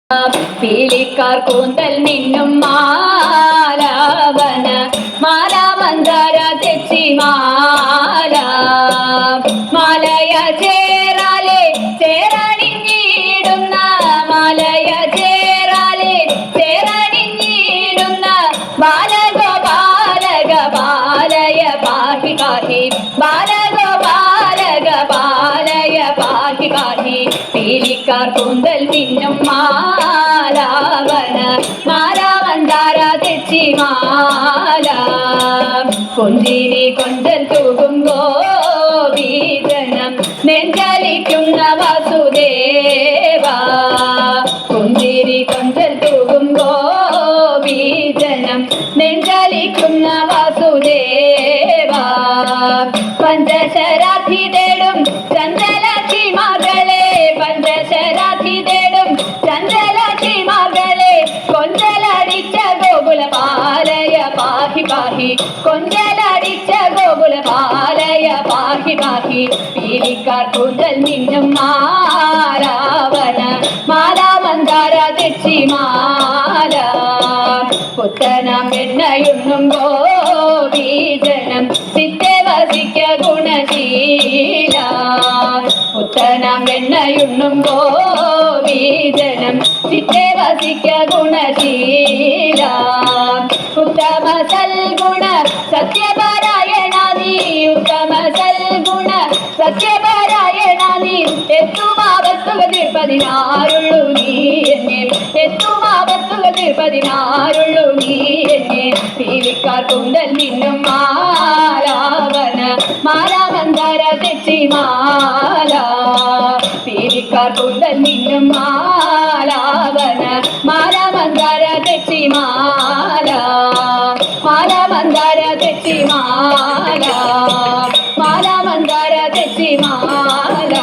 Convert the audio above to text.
പീലിക്കാർ കൂന്തൽ നിന്നും മാലാവന മാല മന്ദാര തെച്ചി മാല മാലയ ചേരാലെ ചേരണിഞ്ഞിടുന്ന മാലയ ചേരാലെ ചേരണിഞ്ഞിടുന്ന ബാലഗോപാലക ബാലയ പാഹി പാഹി ബാലഗോപാലക ബാലയ പാഹി പാഹി പീലിക്കാർ കൂന്തൽ നിന്നും മാലാവന മാല മന്ദാര തെച്ചി മാല കൊഞ്ചിനി കൊഞ്ചൽ തൂകും ഗോപീജനം നെഞ്ചലിക്കുന്ന വസുദേവ കൊഞ്ചിനി കൊഞ്ചൽ തൂകും ഗോപീജനം നെഞ്ചലിക്കുന്ന വസുദേവ പഞ്ചശരാധി തേടും ചന്ദ്രലക്ഷി മകളെ പഞ്ചശരാധി തേടും ചന്ദ്രലക്ഷി മകളെ കൊഞ്ചലടിച്ച ഗോകുല പാലയ പാഹി പാഹി കൊഞ്ചലടിച്ച ഗോകുല പാലയ പാഹി പാഹി പീലിക്കാർ കൂന്തൽ നിന്നും മാലാവന മാല മന്ദാര തെച്ചി മാല പുത്തനാം വെണ്ണയുണ്ണും ഗോപീജനം ചിത്തെ വസിക്ക ഗുണശീല പുത്തനാം വെണ്ണയുണ്ണും ഗോപീജനം ചിത്തെ വസിക്ക ഗുണശീല ഉത്തമ സൽഗുണ സത്യപാരായണ നീ ഉത്തമ സൽഗുണ സത്യപാരായണ നീ എത്തുമാവത്തുക പതിനാറുള്ളൂ നീ എന്നെ എത്തുമാവത്തുക പതിനാറുള്ളൂ നീ എന്നെ പീലിക്കാർ കൂന്തൽ നിന്നും മാലാവന മാല മന്ദാര തെച്ചി മാല പീലിക്കാർ കൂന്തൽ നിന്നും മാലാവന മാല മന്ദാര തെച്ചി മാല മാല മന്ദാര തെച്ചി മാല മാല മന്ദാര തെച്ചി മാല